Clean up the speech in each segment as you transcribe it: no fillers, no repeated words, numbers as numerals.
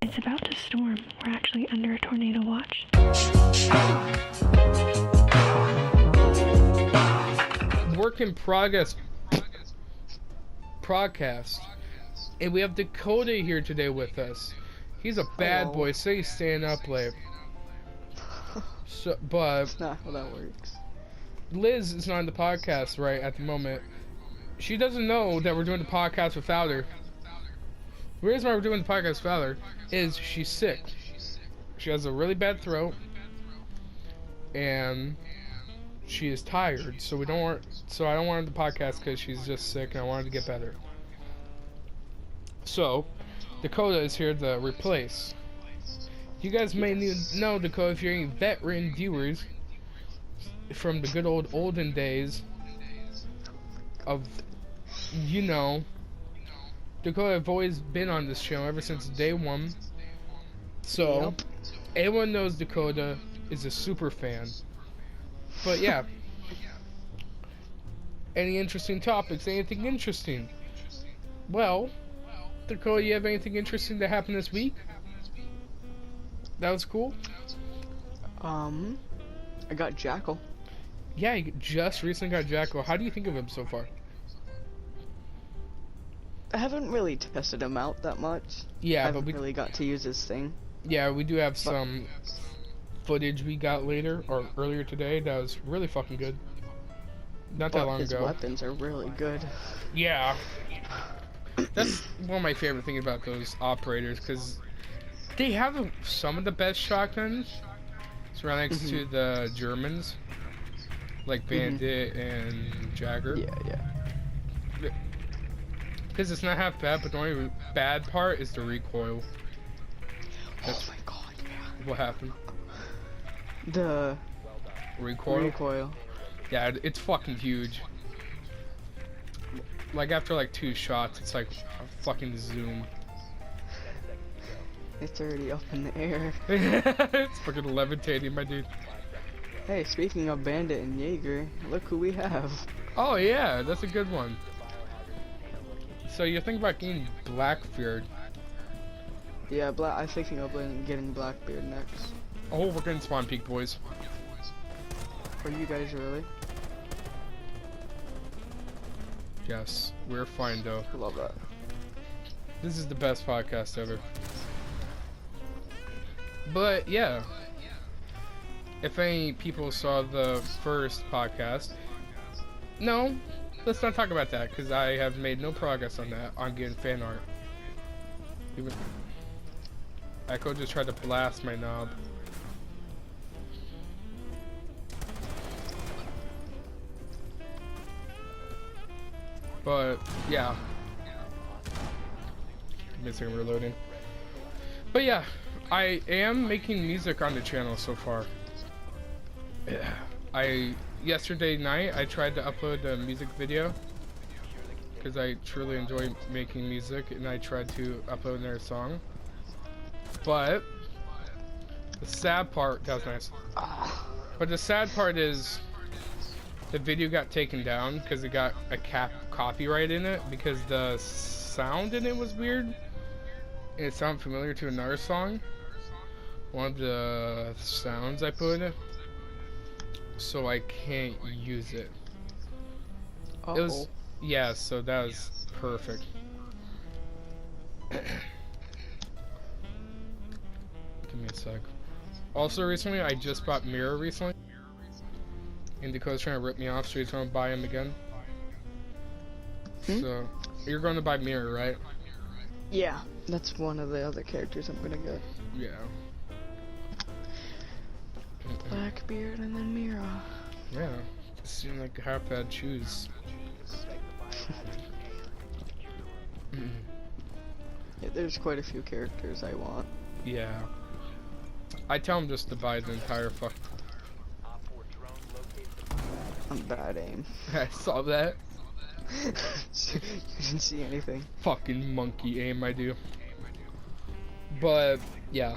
It's about to storm. We're actually under a tornado watch. Work in progress podcast. And we have Dakota here today with us. He's a bad boy, so he's staying up late. So, but that's not how that works. Liz is not in the podcast right at the moment. She doesn't know that we're doing the podcast without her. The reason why we're doing the podcast without her is she's sick. She has a really bad throat, and she is tired. So I don't want her to podcast because she's just sick, and I want her to get better. So Dakota is here to replace. You guys may know Dakota if you're any veteran viewers from the good olden days of, you know, Dakota. I've always been on this channel ever since day one. So anyone knows Dakota is a super fan. But yeah. Any interesting topics? Anything interesting? Well, Dakota, you have anything interesting that happened this week? That was cool. I got Jackal. Yeah, you just recently got Jackal. How do you think of him so far? I haven't really tested him out that much. Yeah, I but haven't really got to use his thing. Yeah, we do have some footage we got earlier today that was really fucking good. Not that long ago. His weapons are really good. Yeah. That's one of my favorite things about those operators, because they have some of the best shotguns. It's right next to the Germans, like Bandit and Jagger. Yeah. Because it's not half bad, but the only bad part is the recoil. Oh my god, yeah. What happened? The recoil. Yeah, it's fucking huge. Like after like 2 shots, it's like a fucking zoom. It's already up in the air. It's fucking levitating, my dude. Hey, speaking of Bandit and Jaeger, look who we have. Oh yeah, that's a good one. So you're thinking about getting Blackbeard? Yeah, I'm thinking of getting Blackbeard next. Oh, we're getting spawn peak, boys. Are you guys really? Yes, we're fine though. I love that. This is the best podcast ever. But yeah, if any people saw the first podcast, no, let's not talk about that because I have made no progress on that, on getting fan art. Even Echo just tried to blast my knob. But yeah, missing reloading. But yeah, I am making music on the channel so far. Yesterday night I tried to upload a music video because I truly enjoy making music, and I tried to upload another song. But the sad part, that was nice. But the sad part is the video got taken down because it got a copyright in it because the sound in it was weird. And it sounded familiar to another song. One of the sounds I put in it. So I can't use it. It was, yeah, so that was perfect. Give me a sec. Also recently, I just bought Mirror recently. And Dakota's trying to rip me off, so he's going to buy him again. So, you're going to buy Mirror, right? Yeah, that's one of the other characters I'm gonna get. Yeah. Blackbeard and then Mira. Yeah, it seemed like half bad choose. Yeah, there's quite a few characters I want. Yeah. I tell him just to buy the entire fuck. I'm bad aim. I saw that. You didn't see anything. Fucking monkey aim I do. But yeah.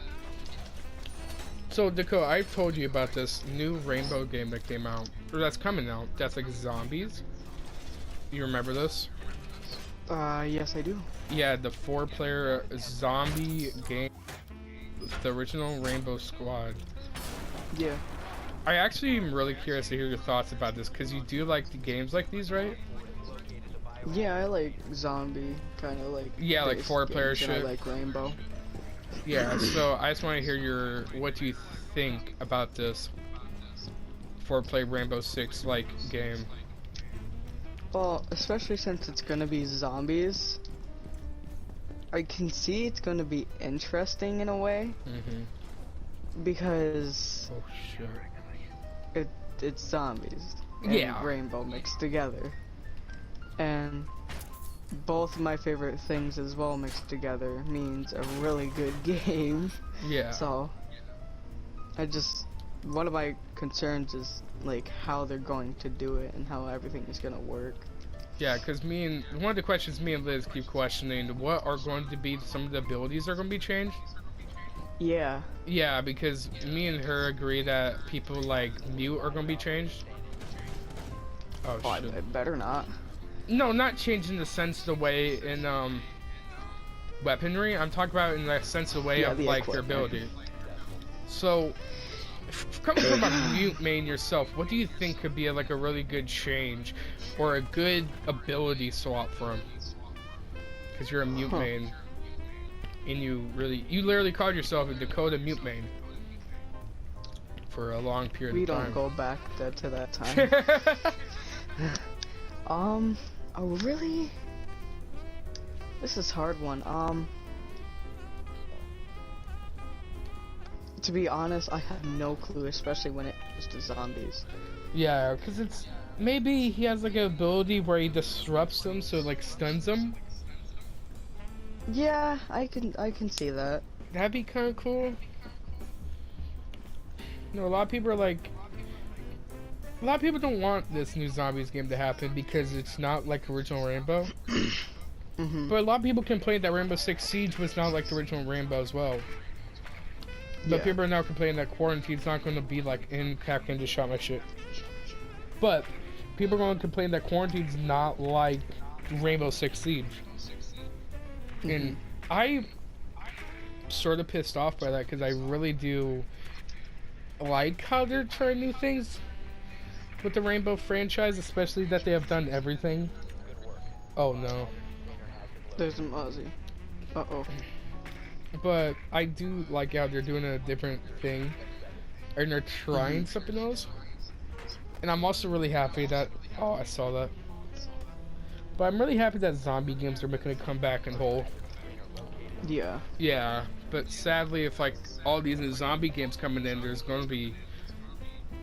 So Dakota, I've told you about this new Rainbow game that came out, or that's coming out. That's like zombies. You remember this? Yes I do. Yeah, the 4-player zombie game the original Rainbow Squad. Yeah. I actually am really curious to hear your thoughts about this, because you do like the games like these, right? Yeah, I like zombie kind of like. Yeah, like based 4-player games, and I shit. like Rainbow. Yeah, so I just want to hear your, what do you think about this 4-player Rainbow Six like game? Well, especially since it's gonna be zombies, I can see it's gonna be interesting in a way because Oh shit. it's zombies and Yeah. Rainbow mixed together, and both of my favorite things as well mixed together means a really good game. Yeah. So one of my concerns is like how they're going to do it and how everything is gonna work. Yeah, because one of the questions me and Liz keep questioning, what are going to be some of the abilities that are going to be changed? Yeah. Yeah, because me and her agree that people like mute are going to be changed. Oh I shit. better not. No, not changed in the sense of the way in weaponry. I'm talking about in the sense of the way Yeah, of the like their equipment. ability. So, coming from a mute main yourself, what do you think could be like a really good change or a good ability swap for him? Because you're a mute main, and you literally called yourself a Dakota mute main for a long period We of time. don't go back to that time. Oh really? This is a hard one. To be honest, I have no clue, especially when it comes to zombies. Yeah, because it's maybe he has like an ability where he disrupts them, so it, like stuns them. Yeah, I can see that. That'd be kind of cool. You know, a lot of people are like, a lot of people don't want this new zombies game to happen because it's not like original Rainbow. But a lot of people complain that Rainbow Six Siege was not like the original Rainbow as well. But Yeah. people are now complaining that Quarantine's not going to be like in Capcom just shot my shit. But people are going to complain that Quarantine's not like Rainbow Six Siege. And I sort of pissed off by that because I really do like how they're trying new things with the Rainbow franchise, especially that they have done everything. Oh no. There's an Aussie. Uh-oh. But I do like how they're doing a different thing, and they're trying something else. And I'm also really happy that, oh, I saw that. But I'm really happy that zombie games are making a comeback in whole. Yeah. Yeah, but sadly, if like all these new zombie games coming in, there's going to be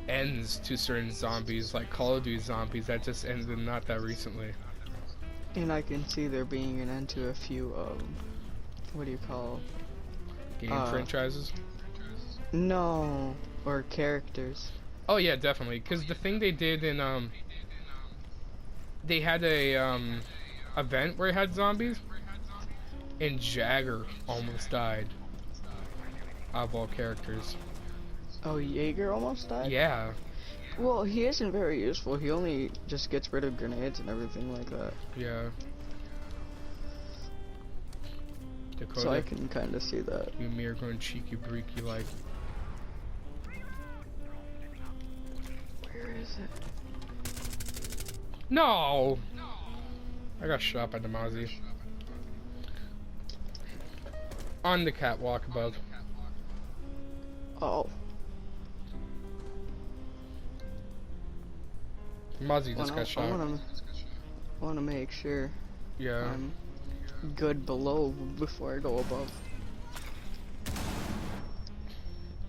ends to certain zombies, like Call of Duty zombies that just ended not that recently. And I can see there being an end to a few what do you call? Game franchises. No, or characters. Oh yeah, definitely. Because the thing they did in they had a event where it had zombies, and Jagger almost died. Of all characters. Oh, Jaeger almost died? Yeah. Well, he isn't very useful. He only just gets rid of grenades and everything like that. Yeah. Dakota, So I can kind of see that. you mere going cheeky breaky like. Where is it? No! I got shot by Damazi. On the catwalk above. Oh. Damazi just got shot. I wanna make sure Yeah. I'm good below before I go above.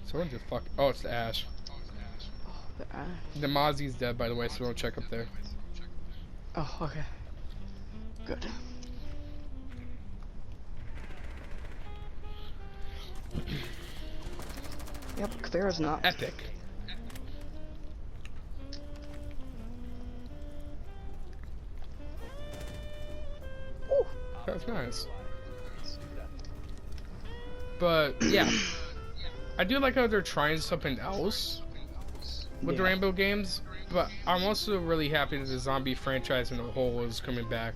Someone just fuck. Oh, it's the Ash. The ash. Damazi's dead, by the way, so don't check up there. Oh, okay. Good. Yep, Clara's not. Epic. Ooh. That's nice. But yeah, I do like how they're trying something else with the Yeah. Rainbow games. But I'm also really happy that the zombie franchise in a whole is coming back.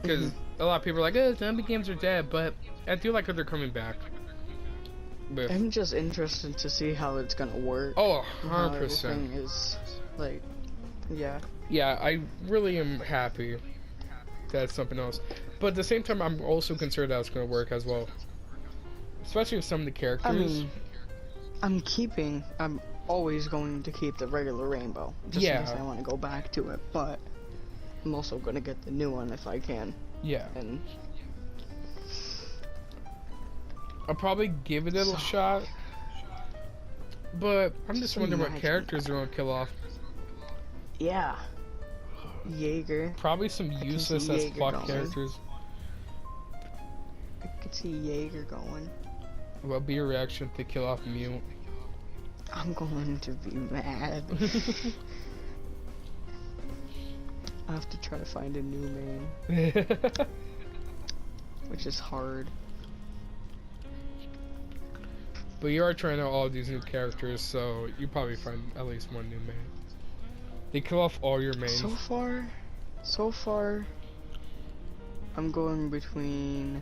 Because a lot of people are like, "Oh, zombie games are dead," but I do like how they're coming back. with. I'm just interested to see how it's gonna work. Oh, How 100%. everything is like, yeah. Yeah, I really am happy that's something else. But at the same time, I'm also concerned that it's going to work as well. Especially with some of the characters. I mean, I'm always going to keep the regular rainbow. Just in case I want to go back to it, but I'm also going to get the new one if I can. Yeah. And I'll probably give it a little shot. But I'm just wondering what imagine characters they're going to kill off. yeah. Jaeger. Probably some can useless see as Jaeger fuck going. characters. I could see Jaeger going. What'll be your reaction if they kill off Mute? I'm going to be mad. I have to try to find a new main, which is hard. But you are trying out all these new characters, so you probably find at least one new main. They kill off all your mains. So far, I'm going between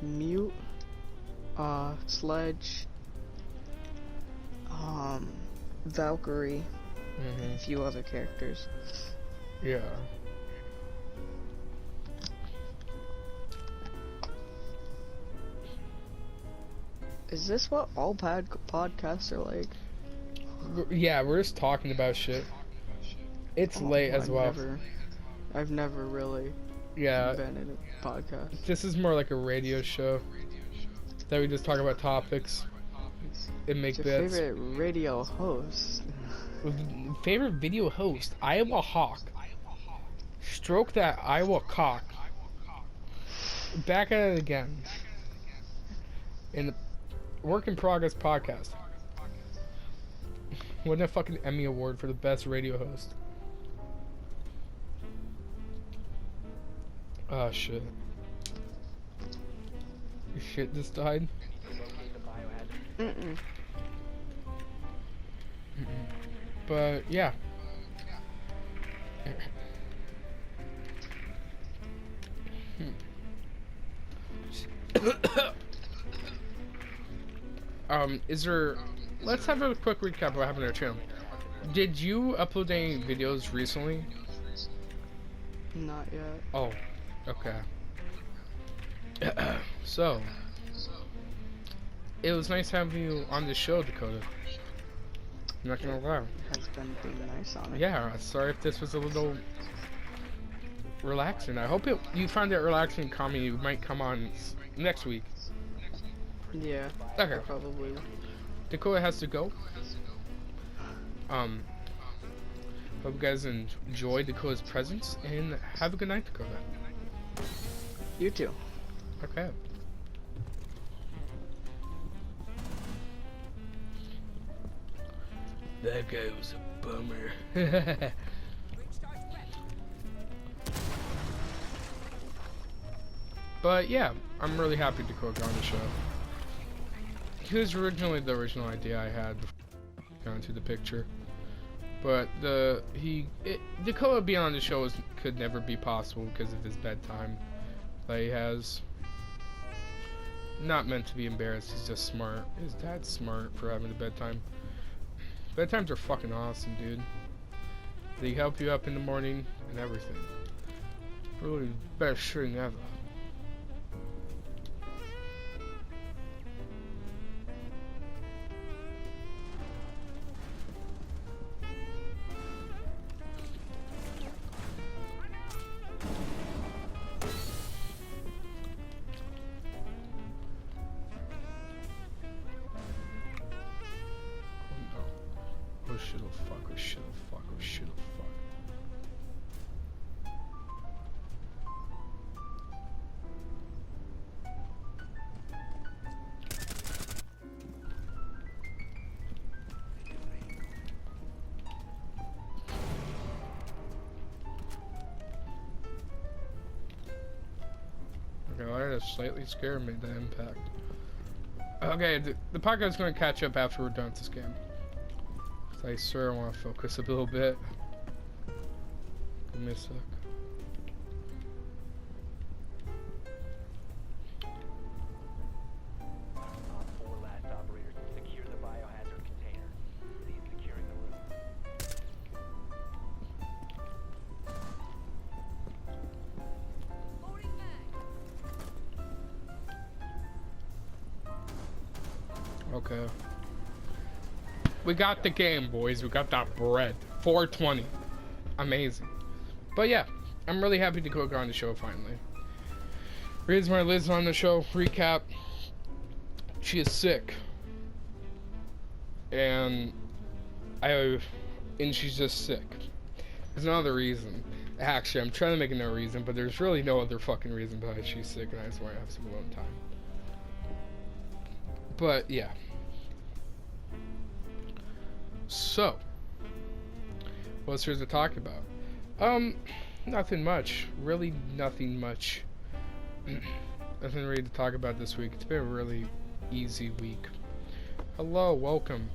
Mute, Sledge, Valkyrie, a few other characters. Yeah. Is this what all podcasts are like? Yeah, we're just talking about shit. It's late as well. I've never really Yeah. been in a podcast. This is more like a radio show that we just talk about topics and make What's your bits. favorite radio host? Favorite video host? Iowa Hawk. Stroke that Iowa cock. Back at it again. In the Work in Progress podcast. Win a fucking Emmy Award for the best radio host. Oh shit. Your shit just died? Mm-mm. But yeah. Is there... Let's have a quick recap of what happened to our channel. Did you upload any videos recently? Not yet. Oh, okay. So, it was nice having you on the show, Dakota. I'm not gonna lie. Has been being nice on it. Yeah, sorry if this was a little relaxing. I hope you find it relaxing and calming. You might come on next week. Yeah. Okay. Probably. Dakota has to go. Hope you guys enjoy Dakota's presence and have a good night, Dakota. You too. Okay. That guy was a bummer. But yeah, I'm really happy Dakota got on the show. He was originally the original idea I had before I got into the picture. But Dakota being on the show could never be possible because of his bedtime that he has. Not meant to be embarrassed, he's just smart. His dad's smart for having a bedtime. Bedtimes are fucking awesome, dude. They help you up in the morning and everything. Really best thing ever. Oh shit, oh fuck, oh shit, oh fuck, oh shit, oh fuck. Okay, well, that slightly scared me, the impact. Okay, the podcast is going to catch up after we're done with this game. I swear I want to focus a little bit. Give me a sec. Okay. We got the game, boys. We got that bread. 420. Amazing. But yeah, I'm really happy to go on the show finally. Reason why Liz on the show, recap. She is sick. And she's just sick. There's no other reason. Actually, I'm trying to make no reason, but there's really no other fucking reason behind she's sick and I just want to have some alone time. But yeah. So, what's there to talk about? Nothing much. Really nothing much. Nothing really to talk about this week. It's been a really easy week. Hello, welcome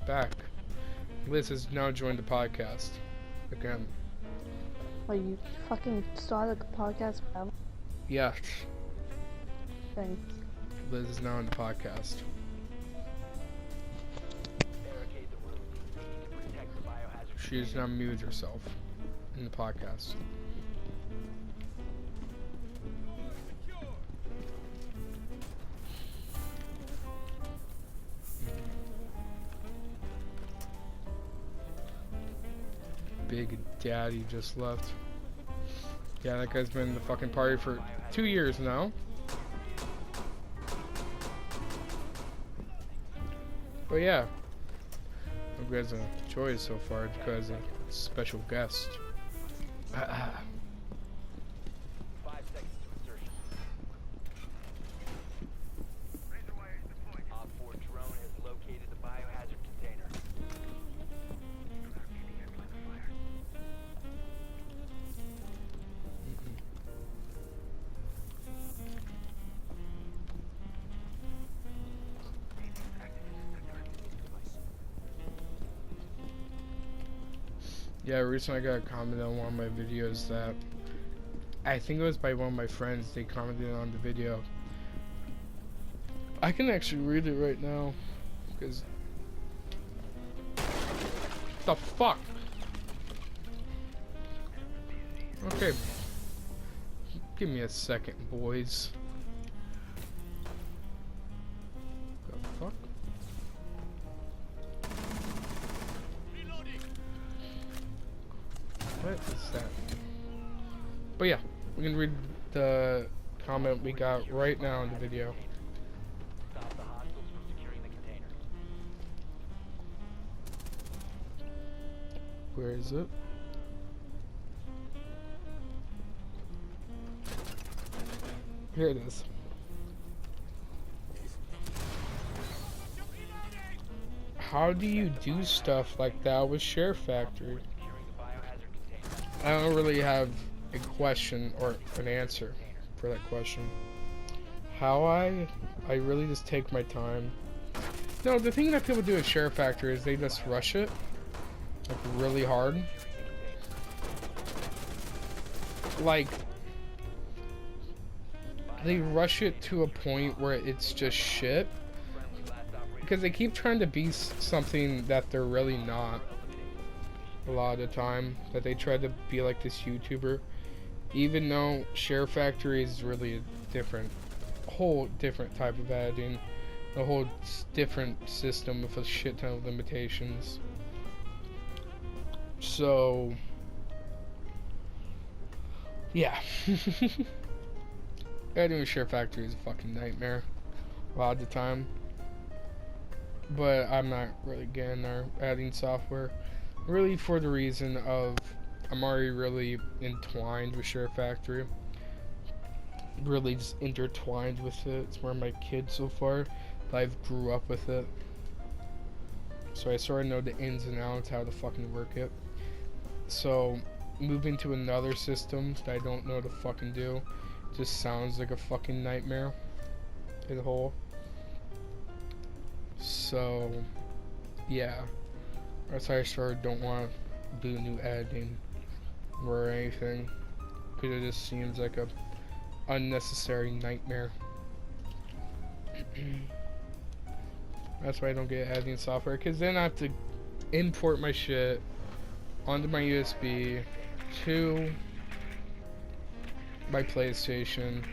back. Liz has now joined the podcast again. Oh, you fucking started the podcast, bro. Yeah. Thanks. Liz is now on the podcast. She has now muted herself in the podcast. Big Daddy just left. Yeah, that guy's been in the fucking party for 2 years now. But yeah, hope you guys enjoyed it so far because a special guest. 5 seconds to insertion. Op 4 drone has located the biohazard container. Yeah, recently I got a comment on one of my videos that I think it was by one of my friends. They commented on the video. I can actually read it right now because the fuck. Okay, give me a second, boys. The fuck? What is that? But yeah, we can read the comment we got right now in the video. Stop the hostiles from securing the container. Where is it? Here it is. How do you do stuff like that with SHAREfactory? I don't really have a question or an answer for that question. How I really just take my time. No, the thing that people do with SHAREfactory is they just rush it like really hard. Like they rush it to a point where it's just shit because they keep trying to be something that they're really not. A lot of the time that they try to be like this YouTuber, even though SHAREfactory is really a whole different type of editing, a whole different system with a shit ton of limitations. So yeah. Editing with SHAREfactory is a fucking nightmare a lot of the time, but I'm not really getting our editing software. Really for the reason of I'm already really entwined with SHAREfactory. Really just intertwined with it. It's more my kid so far, but I've grew up with it. So I sort of know the ins and outs, how to fucking work it. So moving to another system that I don't know to fucking do just sounds like a fucking nightmare as a whole. So yeah. That's why I sort of don't want to do new editing or anything, because it just seems like a unnecessary nightmare. That's why I don't get editing software, because then I have to import my shit onto my USB to my PlayStation,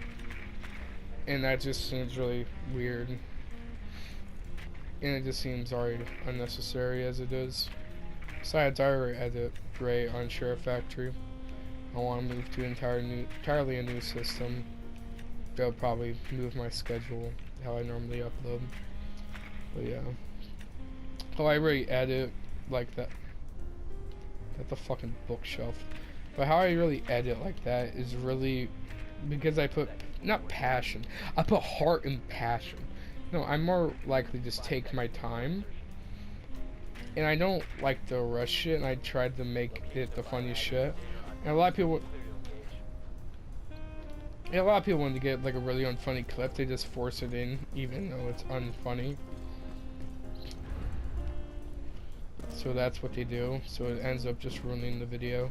and that just seems really weird. and it just seems already unnecessary as it is. Besides, I already edit great on SHAREfactory. I want to move to entirely a new system. That'll probably move my schedule how I normally upload. But yeah. Oh, I already edit like that. That's a fucking bookshelf. But how I really edit like that is really because I put not passion. I put heart and passion. No, I'm more likely just take my time. And I don't like to rush shit, and I tried to make it the funniest shit. And a lot of people, when they get like a really unfunny clip, they just force it in, even though it's unfunny. So that's what they do. So it ends up just ruining the video,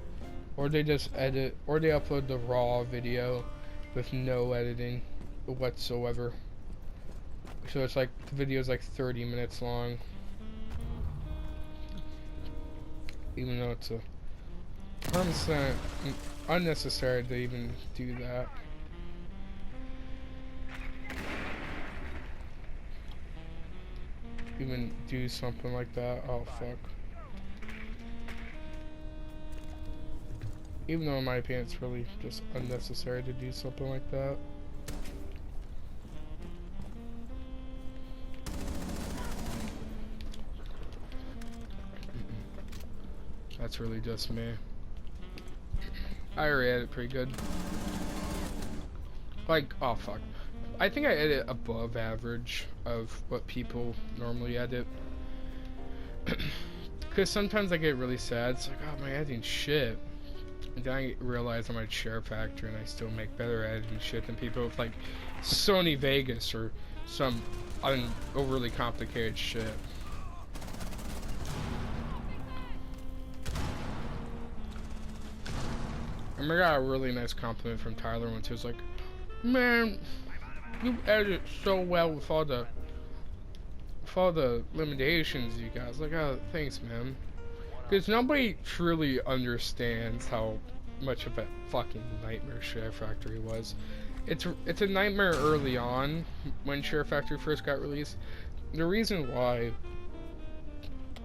or they just edit, or they upload the raw video with no editing whatsoever. So it's like the video's like 30 minutes long. Even though it's a 100% unnecessary to even do that. Even do something like that. Oh fuck. Even though in my opinion it's really just unnecessary to do something like that. That's really just me. I already edit pretty good. Like, oh fuck. I think I edit above average of what people normally edit. Because sometimes I get really sad. It's like, oh, my editing shit. And then I realize I'm at SHAREfactory and I still make better editing shit than people with like Sony Vegas or some overly complicated shit. I remember I got a really nice compliment from Tyler once. He was like, man, you edit so well with all the limitations you guys. Like, oh, thanks, man. Because nobody truly understands how much of a fucking nightmare SHAREfactory was. It's a nightmare early on when SHAREfactory first got released. The reason why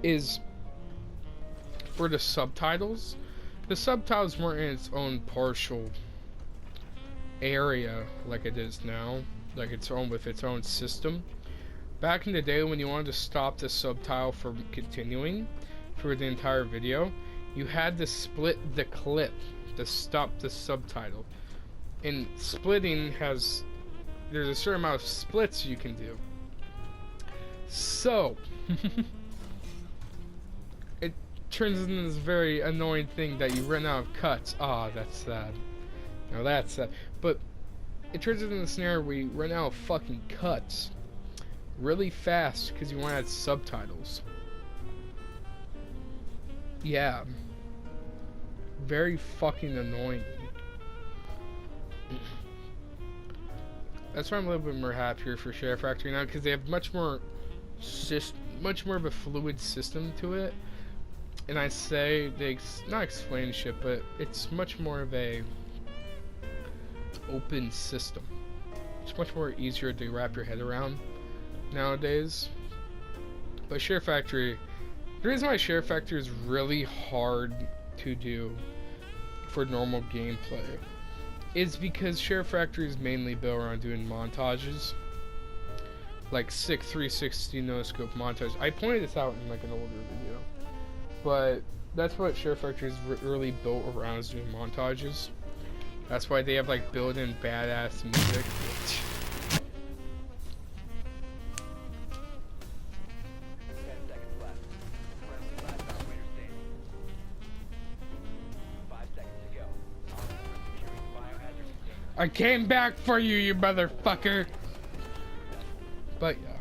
is for the subtitles. The subtitles weren't in its own partial area like it is now, like its own with its own system. Back in the day when you wanted to stop the subtitle from continuing for the entire video, you had to split the clip to stop the subtitle. And splitting there's a certain amount of splits you can do. So it turns into this very annoying thing that you run out of cuts. Ah, that's sad. Now that's sad. But it turns into a scenario where you run out of fucking cuts really fast because you want to add subtitles. Yeah. Very fucking annoying. That's why I'm a little bit more happier for SHAREfactory now, because they have much more of a fluid system to it. And I say they not explain shit, but it's much more of a open system. It's much more easier to wrap your head around nowadays. But SHAREfactory, the reason why SHAREfactory is really hard to do for normal gameplay is because SHAREfactory is mainly built around doing montages, like sick 360 no scope montage. I pointed this out in like an older video, but that's what SHAREfactory is really built around, is doing montages. That's why they have like built-in badass music. 10 seconds left. Friendly last operator standing. 5 seconds to go. Operators securing biohazard container. I came back for you, you motherfucker. But yeah,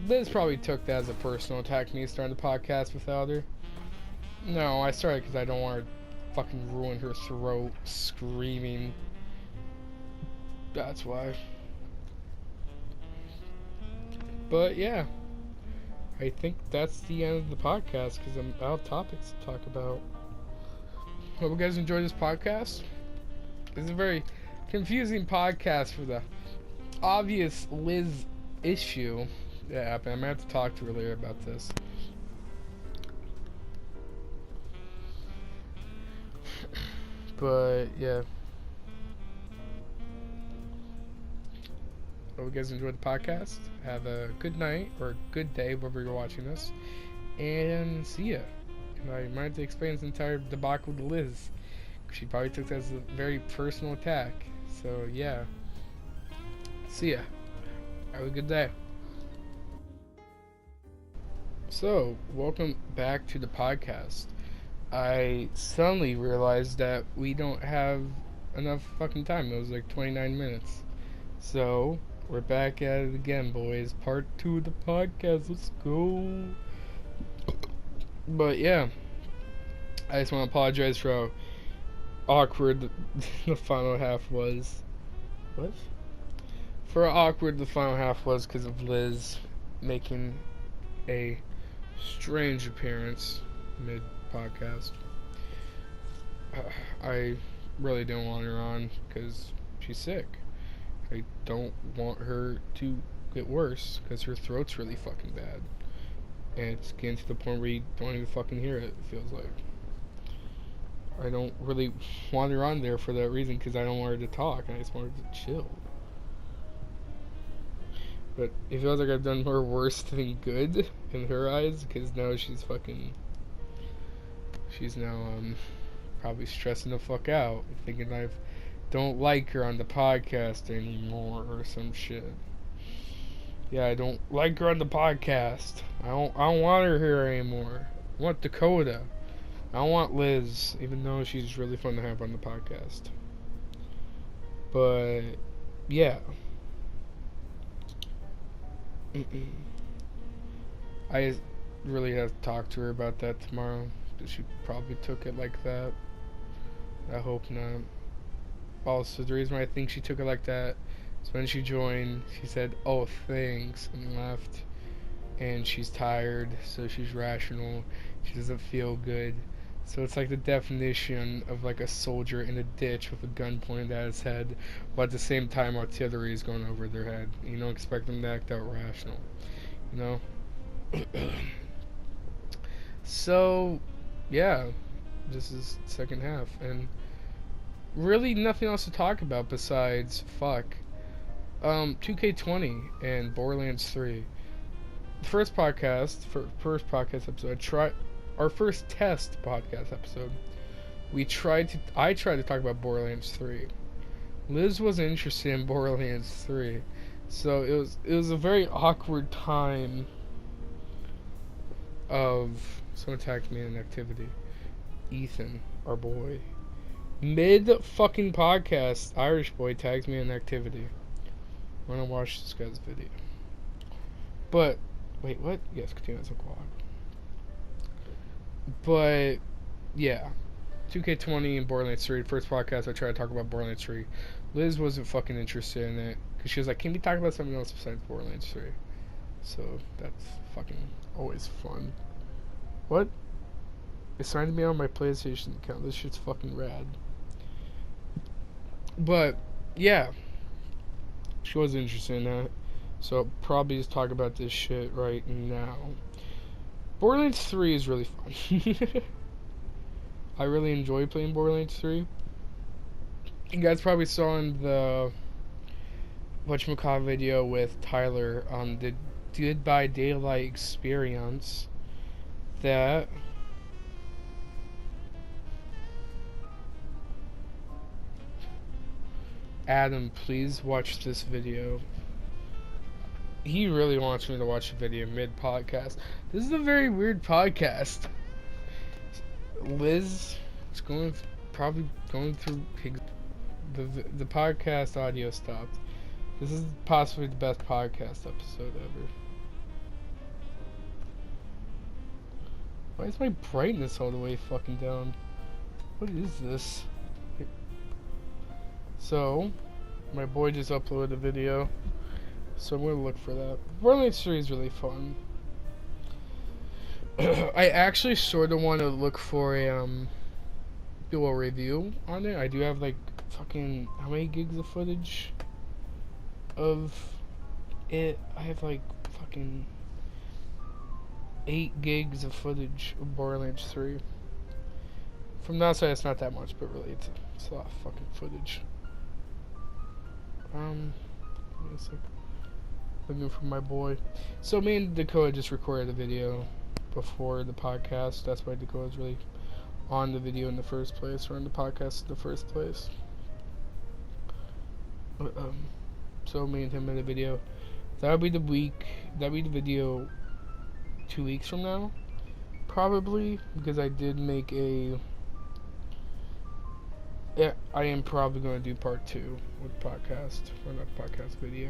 Liz probably took that as a personal attack, me starting the podcast without her. No, I started because I don't want to fucking ruin her throat screaming. That's why. But yeah, I think that's the end of the podcast because I'm out of topics to talk about. Hope you guys enjoyed this podcast. It's a very confusing podcast for the obvious Liz issue, that happened. I'm gonna have to talk to her later about this. But yeah. Hope you guys enjoyed the podcast. Have a good night or good day wherever you're watching this. And see ya. And I might have to explain this entire debacle to Liz. She probably took that as a very personal attack. So yeah. See ya. Have a good day. So, welcome back to the podcast. I suddenly realized that we don't have enough fucking time. It was like 29 minutes. So, we're back at it again, boys. Part 2 of the podcast. Let's go. But yeah, I just want to apologize for how awkward the final half was. What? For how awkward the final half was because of Liz making a strange appearance mid-podcast. I really don't want her on because she's sick. I don't want her to get worse because her throat's really fucking bad. And it's getting to the point where you don't even fucking hear it, it feels like. I don't really want her on there for that reason because I don't want her to talk. I just want her to chill. But it feels like I've done more worse than good in her eyes because now she's now probably stressing the fuck out, thinking I don't like her on the podcast anymore or some shit. Yeah, I don't like her on the podcast. I don't want her here anymore. I want Dakota. I don't want Liz, even though she's really fun to have on the podcast. But yeah. I really have to talk to her about that tomorrow. She probably took it like that. I hope not. Also, the reason why I think she took it like that is when she joined, she said, "Oh, thanks," and left. And she's tired, so she's rational. She doesn't feel good. So it's like the definition of like a soldier in a ditch with a gun pointed at his head, but at the same time artillery is going over their head. You don't expect them to act out rational, you know? So, yeah, this is the second half, and really nothing else to talk about besides, 2K20 and Borderlands 3. The first podcast episode, our first test podcast episode, I tried to talk about Borderlands 3. Liz wasn't interested in Borderlands 3, so it was a very awkward time of someone tagged me in an activity. Ethan, our boy, mid fucking podcast, Irish boy tags me in an activity. I'm gonna watch this guy's video. But wait, what? Yes, continue as a vlog. But yeah, 2K20 and Borderlands 3. First podcast I tried to talk about Borderlands 3. Liz wasn't fucking interested in it because she was like, "Can we talk about something else besides Borderlands 3?" So that's fucking always fun. What? It's signed me on my PlayStation account. This shit's fucking rad. But yeah, she wasn't interested in that. So I'll probably just talk about this shit right now. Borderlands 3 is really fun. I really enjoy playing Borderlands 3. You guys probably saw in the whatchamacallit video with Tyler on the Dead by Daylight experience that Adam, please watch this video. He really wants me to watch the video mid-podcast. This is a very weird podcast. Liz is probably going through the podcast audio stopped. This is possibly the best podcast episode ever. Why is my brightness all the way fucking down? What is this? So, my boy just uploaded a video, so I'm gonna look for that. Borderlands 3 is really fun. I actually sort of want to look for a do a review on it. I do have like fucking how many gigs of footage of it? I have like fucking 8 gigs of footage of Borderlands 3. From the outside, it's not that much, but really, it's a lot of fucking footage. Give me a sec. Looking for my boy. So me and Dakota just recorded a video before the podcast. That's why Dakota's really on the video in the first place, or on the podcast in the first place. So me and him made a video. That'll be the video 2 weeks from now, probably, because I did make a. Yeah, I am probably going to do part 2 with podcast, or not podcast video.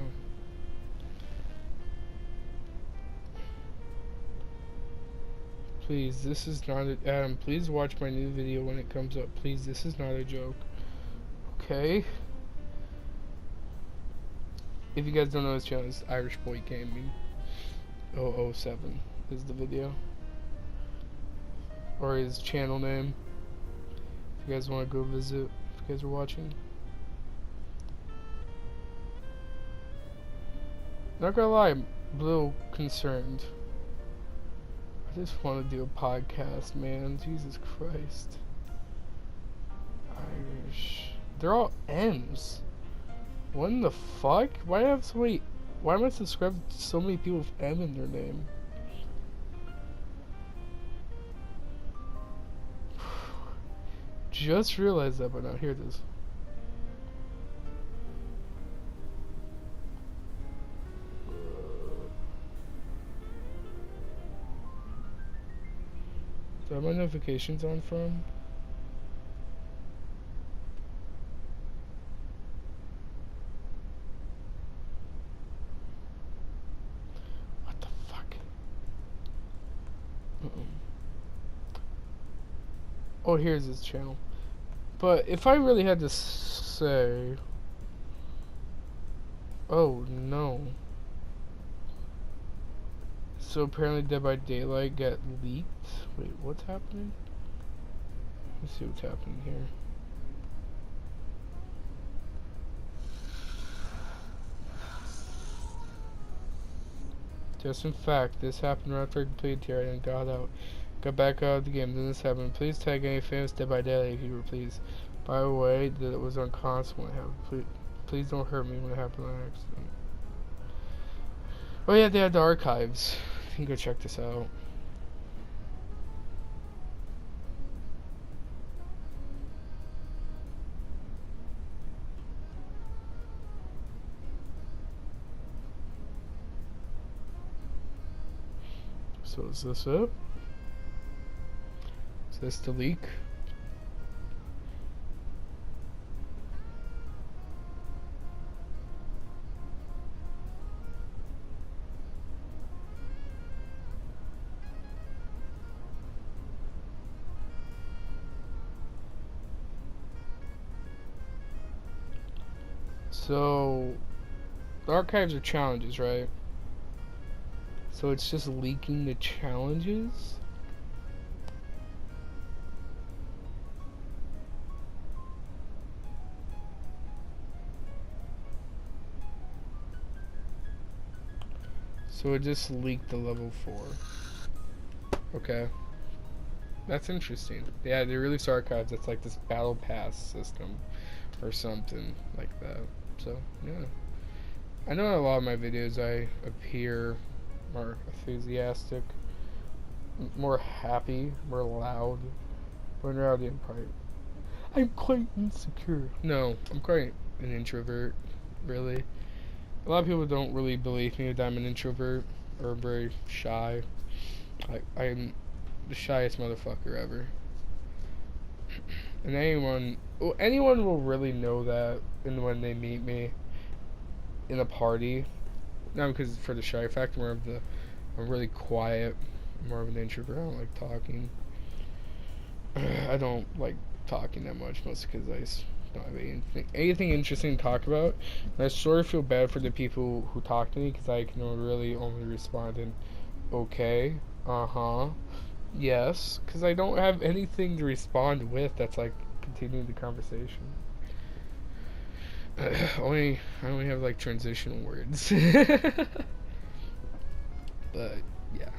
Please, this is not a, Adam, please watch my new video when it comes up. Please, this is not a joke. Okay? If you guys don't know his channel, it's Irish Boy Gaming 007 is the video. Or his channel name. If you guys want to go visit, if you guys are watching. Not gonna lie, I'm a little concerned. I just want to do a podcast, man. Jesus Christ. Irish. They're all M's. What in the fuck? Why do I have so many? Why am I subscribed to so many people with M in their name? Just realized that, but now here it is. Do I have my notifications on from? What the fuck? Oh, here's his channel. But if I really had to say... Oh, no. So apparently Dead by Daylight got leaked. Wait, what's happening? Let's see what's happening here. Just in fact, this happened right after I completed Terra and got back out of the game. Then this happened. Please tag any famous Dead by Daylight if you were, please. By the way, that it was on console when it happened. Please don't hurt me when it happened on accident. Oh yeah, they had the archives. You can go check this out. So is this it? Is this the leak? So, the archives are challenges, right? So it's just leaking the challenges? So it just leaked the level 4. Okay. That's interesting. Yeah, they released archives. It's like this battle pass system or something like that. So, yeah. I know in a lot of my videos I appear more enthusiastic, more happy, more loud. But in reality, I'm quite insecure. No, I'm quite an introvert, really. A lot of people don't really believe me that I'm an introvert or very shy. I'm the shyest motherfucker ever. And anyone will really know that when they meet me in a party. Not because for the shy factor, I'm really quiet, more of an introvert. I don't like talking. I don't like talking that much, mostly because I don't have anything interesting to talk about. And I sort of feel bad for the people who talk to me, because I can really only respond in okay, yes, because I don't have anything to respond with that's like continuing the conversation. I only have like transitional words. But yeah,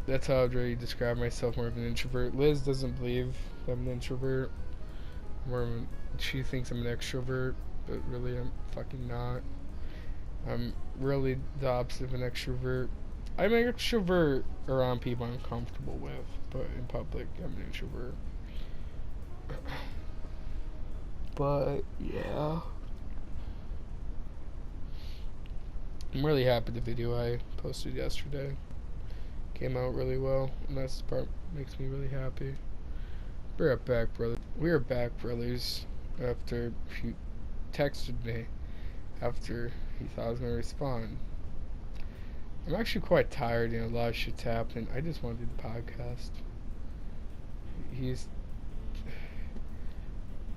that's how I'd really describe myself, more of an introvert. Liz doesn't believe I'm an introvert. She thinks I'm an extrovert, but really I'm fucking not. I'm really the opposite of an extrovert. I'm an extrovert around people I'm comfortable with, but in public I'm an introvert. But yeah, I'm really happy the video I posted yesterday came out really well, and that's the part that makes me really happy. We're back, brother. We are back, brothers. After he texted me after he thought I was gonna respond. I'm actually quite tired, a lot of shit's happening. I just want to do the podcast.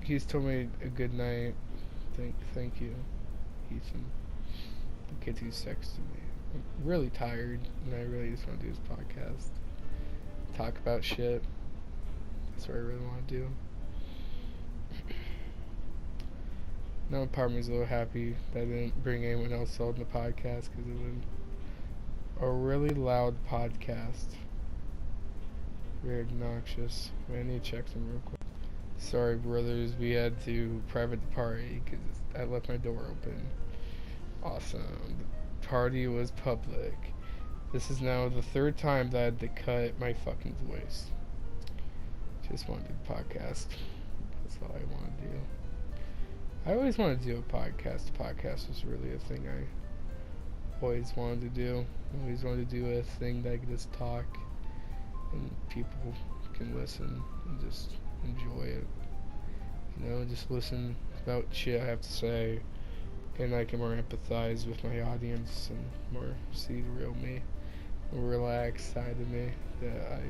He's told me a good night. Thank you, Ethan. The kid who's texted me. I'm really tired, and I really just want to do this podcast. Talk about shit. That's what I really want to do. Now part of me is a little happy that I didn't bring anyone else on the podcast, because it was a really loud podcast. Very obnoxious. I need to check them real quick. Sorry, brothers, we had to private the party because I left my door open. Awesome. The party was public. This is now the third time that I had to cut my fucking voice. Just want to do the podcast. That's all I want to do. I always wanted to do a podcast. The podcast was really a thing I always wanted to do. I always wanted to do a thing that I could just talk and people can listen and just enjoy it. Just listen about shit I have to say, and I can more empathize with my audience and more see the real me, more relaxed side of me that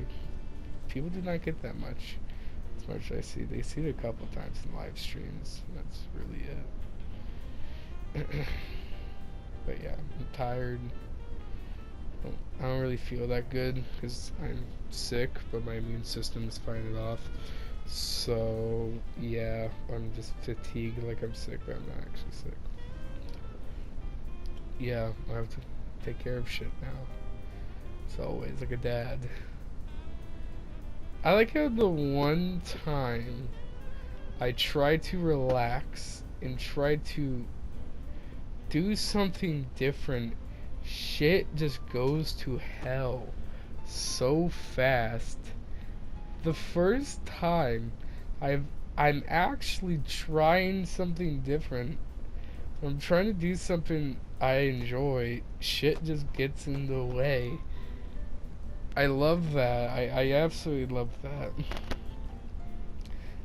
people do not get that much. As much as I see, they see it a couple times in live streams, and that's really it. But yeah, I'm tired. I don't really feel that good because I'm sick, but my immune system is fighting it off. So yeah, I'm just fatigued, like I'm sick, but I'm not actually sick. Yeah, I have to take care of shit now. It's always like a dad. I like how the one time I try to relax and try to do something different, shit just goes to hell so fast. The first time I'm actually trying something different, I'm trying to do something I enjoy, shit just gets in the way. I love that. I absolutely love that.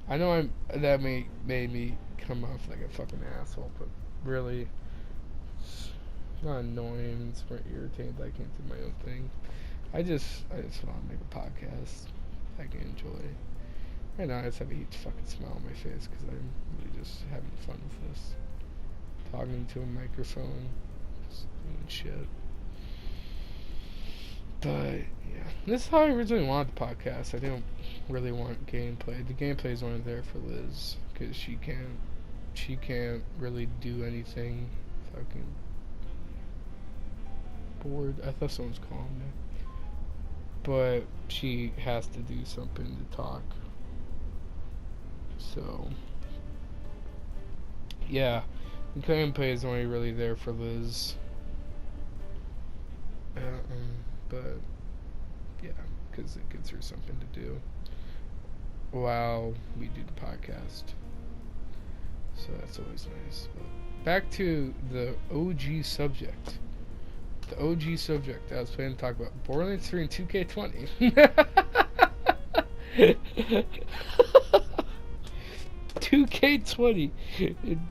I know that made me come off like a fucking asshole, but really, it's not annoying, it's more irritating that I can't do my own thing. I just want to make a podcast I can enjoy. Right now I just have a huge fucking smile on my face because I'm really just having fun with this. Talking to a microphone, just doing shit. But yeah, this is how I originally wanted the podcast. I didn't really want gameplay. The gameplay is only there for Liz because she can't really do anything. Fucking bored. I thought someone was calling me. But she has to do something to talk. So yeah, the gameplay is only really there for Liz. But yeah, because it gives her something to do while we do the podcast. So that's always nice. But back to the OG subject. The OG subject I was planning to talk about. Borderlands 3 and 2K20. 2K20 in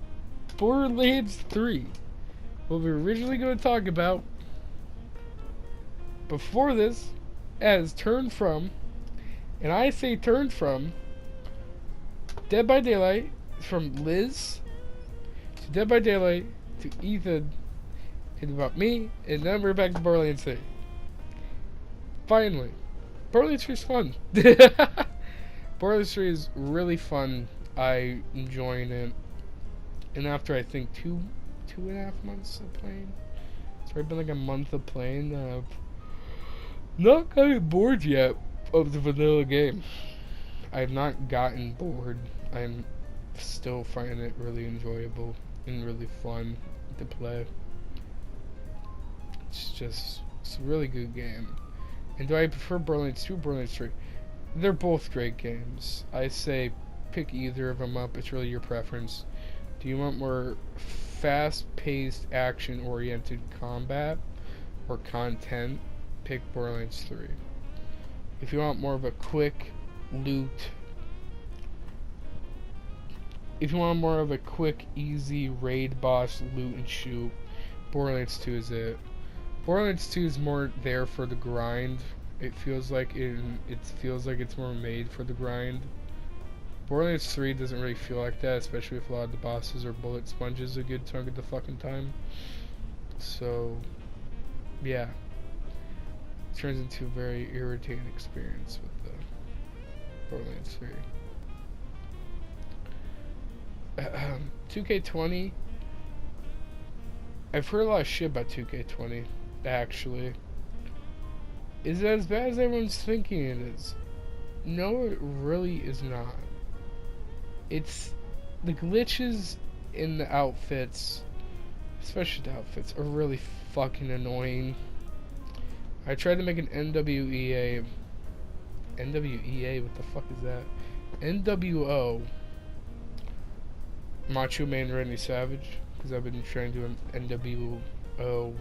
Borderlands 3. What we were originally going to talk about before this has turned from, and I say turned from, Dead by Daylight, from Liz to Dead by Daylight to Ethan, and about me, and then we're back to Borderlands 3. Finally. Borderlands 3 is fun. Borderlands 3 is really fun. I'm enjoying it. And after I think two and a half months of playing, it's already been like a month of playing. I've not gotten bored yet of the vanilla game. I've not gotten bored. I'm still finding it really enjoyable and really fun to play. It's a really good game. And do I prefer Borderlands 2 or Borderlands 3? They're both great games. I say pick either of them up. It's really your preference. Do you want more fast-paced, action-oriented combat or content? Pick Borderlands 3. If you want more of a quick loot, if you want more of a quick, easy raid boss loot and shoot, Borderlands 2 is it. Borderlands 2 is more there for the grind. It feels like it's more made for the grind. Borderlands 3 doesn't really feel like that, especially if a lot of the bosses are bullet sponges a good chunk of the fucking time. So, yeah. It turns into a very irritating experience with the Borderlands 3. 2K20. I've heard a lot of shit about 2K20, actually. Is it as bad as everyone's thinking it is? No, it really is not. It's the glitches in the outfits, especially the outfits, are really fucking annoying. I tried to make an NWEA. NWEA? What the fuck is that? NWO. Macho Man Randy Savage, because I've been trying to do an NWO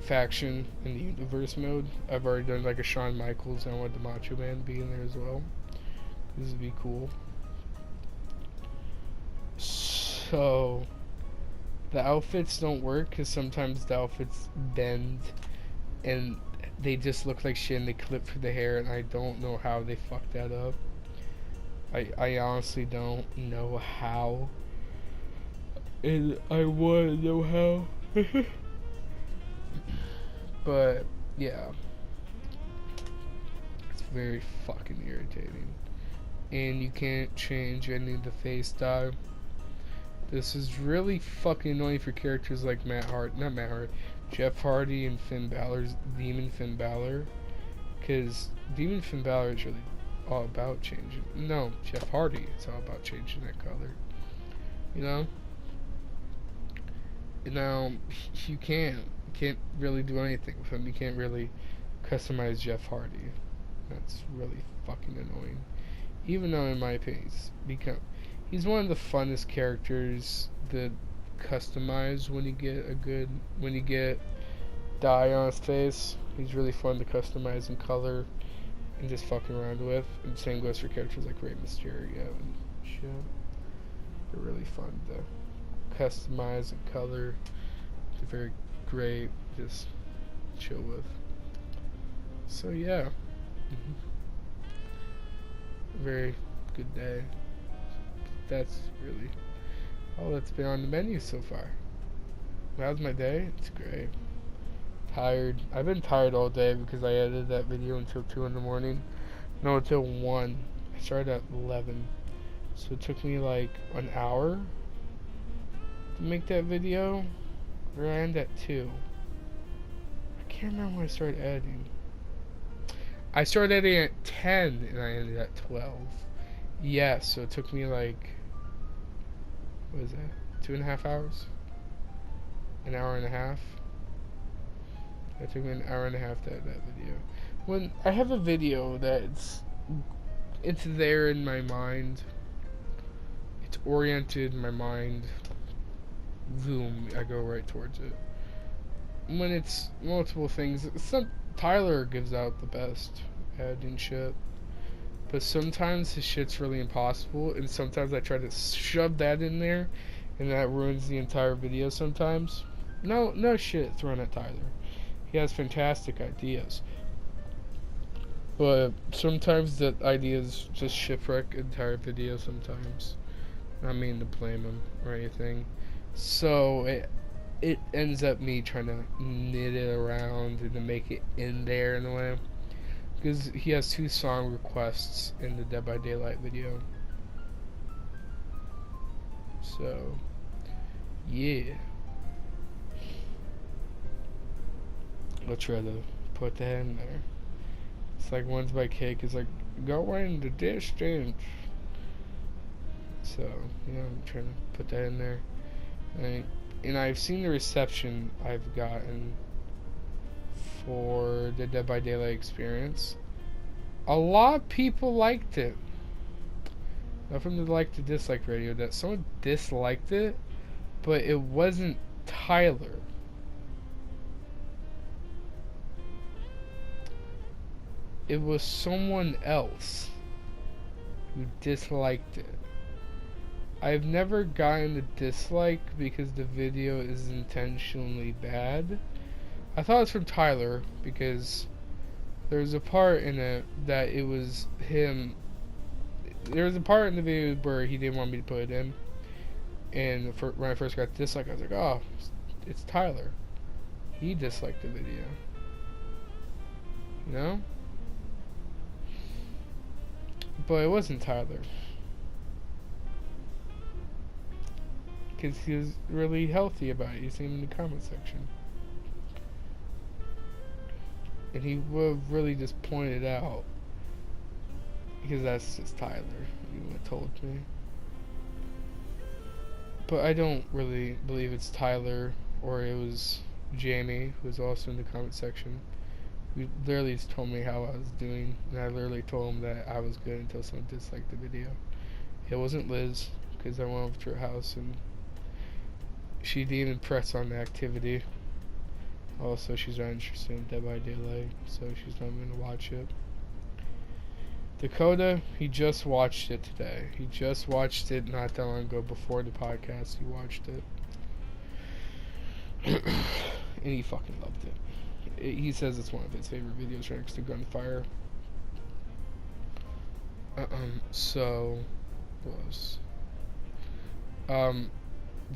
faction in the universe mode. I've already done like a Shawn Michaels, and I want the Macho Man to be in there as well. This would be cool. So the outfits don't work because sometimes the outfits bend and they just look like shit and they clip through the hair, and I don't know how they fucked that up. I honestly don't know how, and I want to know how. But yeah, it's very fucking irritating, and you can't change any of the face dye. This is really fucking annoying for characters like Jeff Hardy and Finn Balor's Demon Finn Balor, because Demon Finn Balor is really all about changing. No, Jeff Hardy is all about changing that color. You know? Now, you can't really do anything with him. You can't really customize Jeff Hardy. That's really fucking annoying. Even though, in my opinion, he's one of the funnest characters to customize when you get dye on his face. He's really fun to customize and color and just fucking around with. And the same goes for characters like Rey Mysterio and shit. They're really fun to customize and color. They're very great, just chill with. So yeah, very good day. That's really all that's been on the menu so far. How's my day? It's great. Tired. I've been tired all day because I edited that video until 2 in the morning. No, until 1. I started at 11. So it took me like an hour to make that video. Or I ended at 2. I can't remember when I started editing. I started editing at 10 and I ended at 12. Yes, so it took me like, what is that? 2.5 hours? An hour and a half? It took me an hour and a half to edit that video. When I have a video that's it's there in my mind, it's oriented in my mind, boom, I go right towards it. When it's multiple things, Tyler gives out the best editing shit, but sometimes his shit's really impossible, and sometimes I try to shove that in there, and that ruins the entire video sometimes. No shit thrown at Tyler. He has fantastic ideas, but sometimes the ideas just shipwreck entire video sometimes. Not meaning to blame him or anything. So it ends up me trying to knit it around and to make it in there in a way. Because he has 2 song requests in the Dead by Daylight video. So, yeah. I'll try to put that in there. It's like one's by cake is like go in the distance. So yeah, I'm trying to put that in there. And I've seen the reception I've gotten for the Dead by Daylight experience. A lot of people liked it. Not from the like to dislike radio, that someone disliked it, but it wasn't Tyler. It was someone else who disliked it. I've never gotten a dislike because the video is intentionally bad. I thought it was from Tyler because there was a part in it that it was him. There was a part in the video where he didn't want me to put it in. And when I first got the dislike, I was like, oh, it's Tyler. He disliked the video. You know? But it wasn't Tyler. Because he was really healthy about it. You see him in the comment section. And he would have really just pointed out. Because that's just Tyler. He would have told me. But I don't really believe it's Tyler or it was Jamie, who was also in the comment section. He literally just told me how I was doing. And I literally told him that I was good until someone disliked the video. It wasn't Liz, because I went over to her house and she didn't even press on the activity. Also, she's not interested in Dead by Daylight, so she's not going to watch it. Dakota, he just watched it today. He just watched it not that long ago before the podcast. He watched it. And he fucking loved it. He says it's one of his favorite videos right next to Gunfire. So, what else?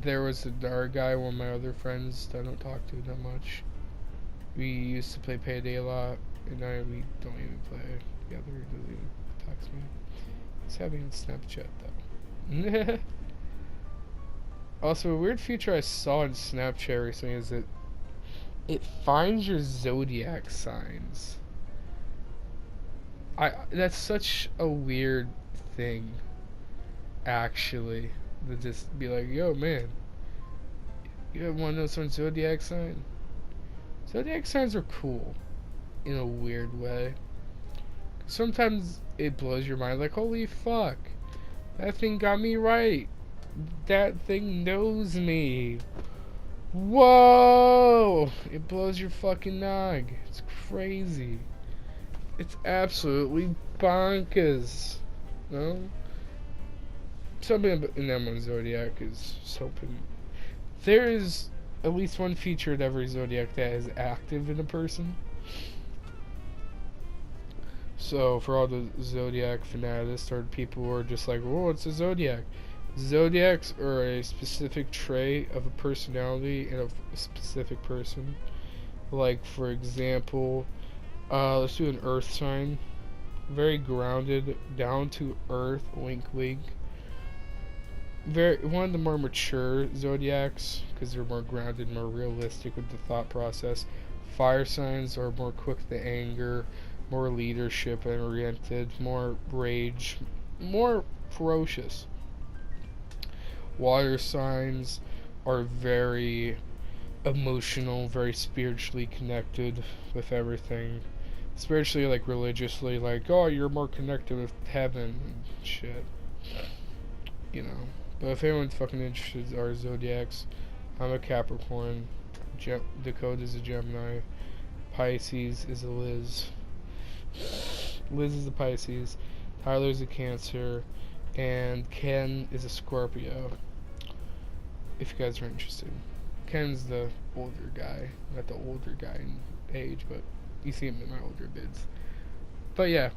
There was another guy, one of my other friends that I don't talk to that much. We used to play Payday a lot, and now we don't even play together. He doesn't even talk to me. He's having Snapchat though. Also, a weird feature I saw in Snapchat recently is that it finds your zodiac signs. That's such a weird thing, actually. To just be like, yo man, you ever want to know someone's zodiac sign? Zodiac signs are cool in a weird way. Sometimes it blows your mind, like, holy fuck, that thing got me right. That thing knows me. Whoa! It blows your fucking nog. It's crazy. It's absolutely bonkers. No? Something in that one zodiac is something. There is at least one feature in every zodiac that is active in a person. So for all the zodiac fanatics or people who are just like, "Whoa, it's a zodiac." Zodiacs are a specific trait of a personality and of a specific person. Like for example, let's do an earth sign. Very grounded, down to earth, wink wink. One of the more mature zodiacs, because they're more grounded, more realistic with the thought process. Fire signs are more quick to anger, more leadership oriented, more rage, more ferocious. Water signs are very emotional, very spiritually connected with everything. Spiritually, like religiously, like, oh, you're more connected with heaven and shit. You know. But if anyone's fucking interested in our zodiacs, I'm a Capricorn, Dakota's a Gemini, Pisces is a Liz, Liz is a Pisces, Tyler's a Cancer, and Ken is a Scorpio. If you guys are interested. Ken's the older guy, not the older guy in age, but you see him in my older vids. But yeah,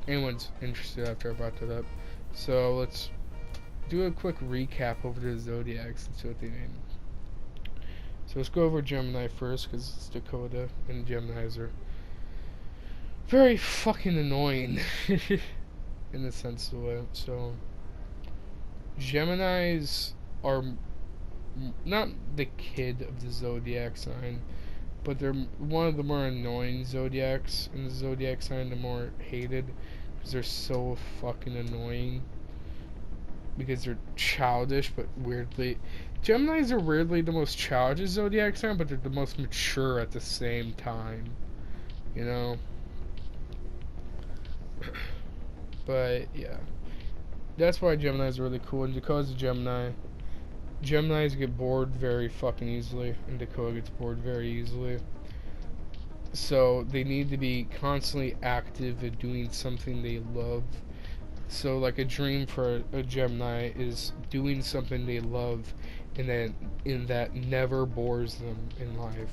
anyone's interested after I brought that up. So let's do a quick recap over the zodiacs and see what they mean. So let's go over Gemini first, because it's Dakota, and Geminis are very fucking annoying in a sense of it. So Geminis are not the kid of the zodiac sign, but they're one of the more annoying zodiacs in the zodiac sign, the more hated, because they're so fucking annoying. Because they're childish, but weirdly, Geminis are weirdly the most childish zodiac sign, but they're the most mature at the same time. You know? But yeah, that's why Geminis are really cool. And Dakota's a Gemini. Geminis get bored very fucking easily, and Dakota gets bored very easily. So they need to be constantly active at doing something they love. So like a dream for a Gemini is doing something they love, and then that never bores them in life.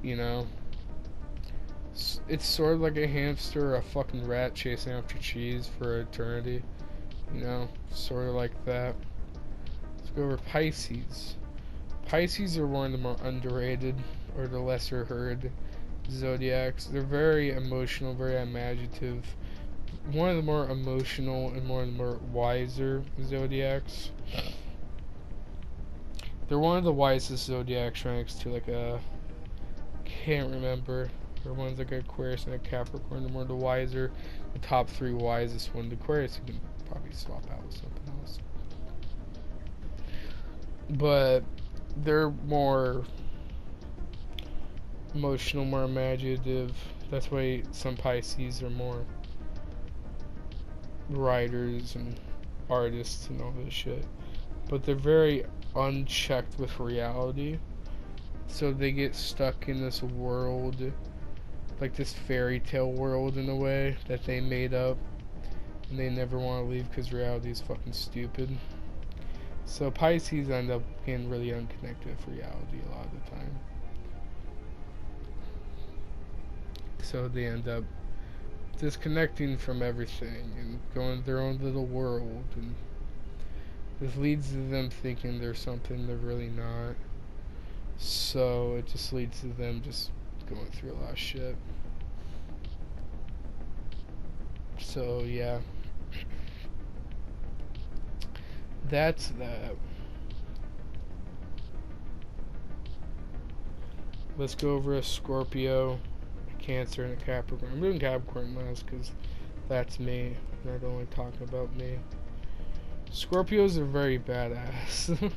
You know? It's sort of like a hamster or a fucking rat chasing after cheese for eternity. You know? Sort of like that. Let's go over Pisces. Pisces are one of the more underrated, or the lesser heard zodiacs. They're very emotional, very imaginative. One of the more emotional and one of the more wiser zodiacs. They're one of the wisest zodiacs right next to like a, can't remember. They're ones like Aquarius and a Capricorn. They're more of the wiser, the top 3 wisest one. The Aquarius you can probably swap out with something else. But they're more emotional, more imaginative. That's why some Pisces are more writers and artists and all this shit, but they're very unchecked with reality, so they get stuck in this world, like this fairy tale world in a way that they made up, and they never want to leave because reality is fucking stupid. So Pisces end up being really unconnected with reality a lot of the time, so they end up disconnecting from everything and going their own little world, and this leads to them thinking they're something they're really not. So it just leads to them just going through a lot of shit. So yeah, that's that. Let's go over a Scorpio, Cancer, and a Capricorn. I'm doing Capricorn last because that's me, and I'm only talking about me. Scorpios are very badass.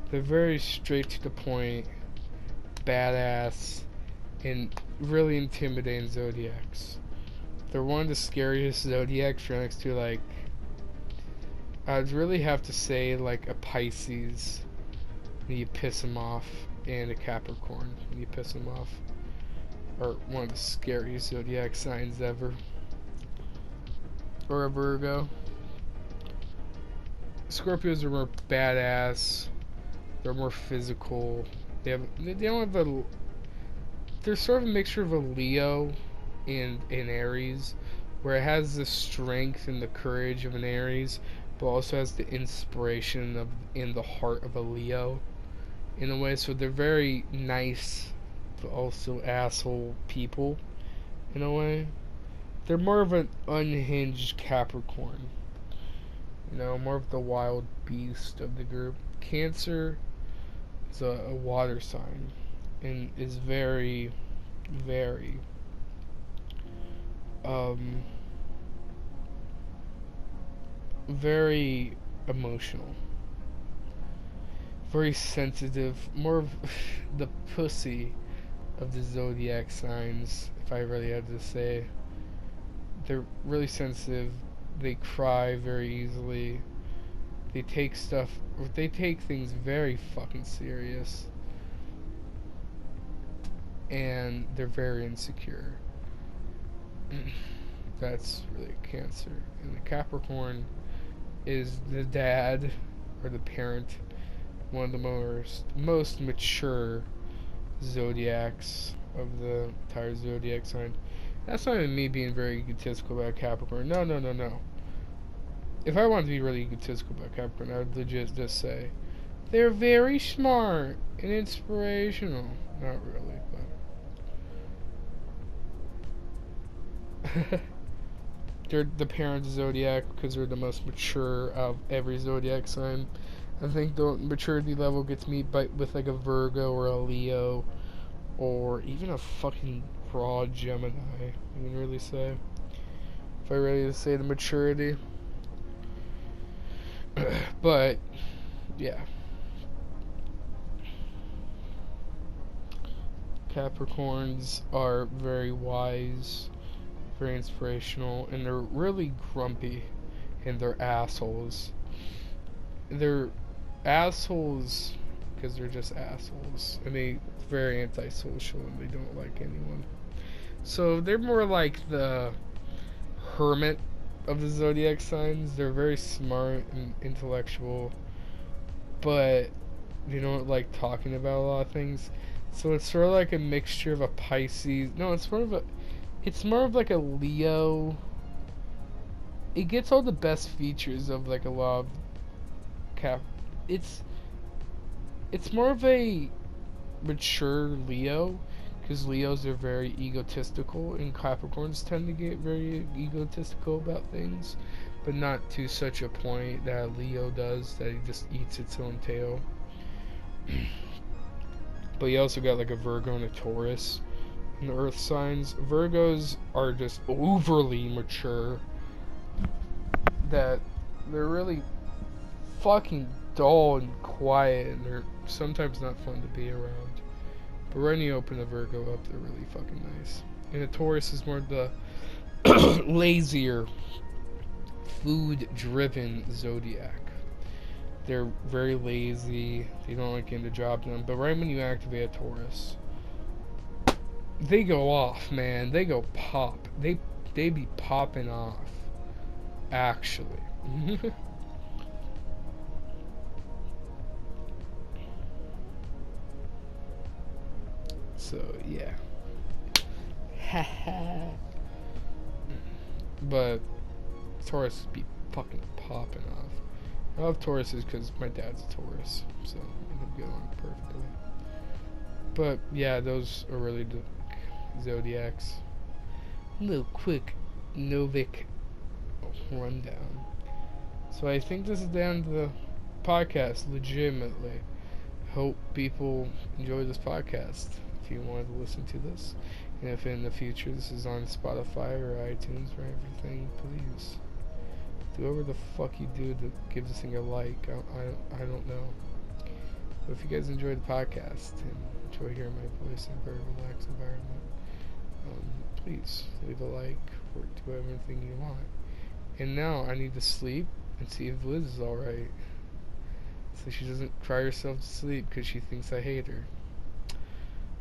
They're very straight to the point, badass, and really intimidating zodiacs. They're one of the scariest zodiacs right next to, like, I'd really have to say like a Pisces when you piss them off, and a Capricorn when you piss them off. Or one of the scariest zodiac signs ever. Or a Virgo. Scorpios are more badass. They're more physical. They don't have a. They're sort of a mixture of a Leo and an Aries, where it has the strength and the courage of an Aries, but also has the inspiration of in the heart of a Leo, in a way. So they're very nice, but also asshole people, in a way. They're more of an unhinged Capricorn, you know, more of the wild beast of the group. Cancer is a water sign, and is very, very very emotional, very sensitive, more of the pussy of the zodiac signs, if I really had to say. They're really sensitive, they cry very easily, they take things very fucking serious, and they're very insecure. That's really Cancer. And the Capricorn is the dad, or the parent, one of the most mature zodiacs of the entire zodiac sign. That's not even me being very egotistical about Capricorn. No. If I wanted to be really egotistical about Capricorn, I would legit just say they're very smart and inspirational. Not really, but they're the parent zodiac because they're the most mature of every zodiac sign. I think the maturity level gets me with like a Virgo or a Leo or even a fucking raw Gemini, you can really say. If I ready to say the maturity. But, yeah. Capricorns are very wise, very inspirational, and they're really grumpy, and they're assholes. They're assholes because they're just assholes, and they're very antisocial, and they don't like anyone. So they're more like the hermit of the zodiac signs. They're very smart and intellectual, but they don't like talking about a lot of things. So it's sort of like a mixture of a Pisces. No, it's more of like a Leo. It gets all the best features of like a lot of It's more of a mature Leo, because Leos are very egotistical, and Capricorns tend to get very egotistical about things, but not to such a point that Leo does, that he just eats its own tail. But you also got like a Virgo and a Taurus in the earth signs. Virgos are just overly mature, that they're really fucking dull and quiet, and they're sometimes not fun to be around. But when you open a Virgo up, they're really fucking nice. And a Taurus is more the lazier, food-driven zodiac. They're very lazy. They don't like getting the job done. But right when you activate a Taurus, they go off, man. They go pop. They be popping off. Actually. So yeah. But Taurus be fucking popping off. I love Tauruses because my dad's a Taurus, so we get along perfectly. But yeah, those are really the zodiacs. A little quick Novik rundown. So I think this is the end of the podcast, legitimately. Hope people enjoy this podcast. If you wanted to listen to this, and if in the future this is on Spotify or iTunes or everything, please do whatever the fuck you do to give this thing a like. I don't know. But if you guys enjoy the podcast and enjoy hearing my voice in a very relaxed environment, please leave a like or do everything you want. And now I need to sleep and see if Liz is alright, so she doesn't cry herself to sleep because she thinks I hate her.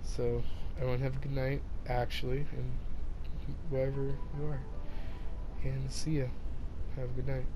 So everyone have a good night, actually, and wherever you are, and see ya. Have a good night.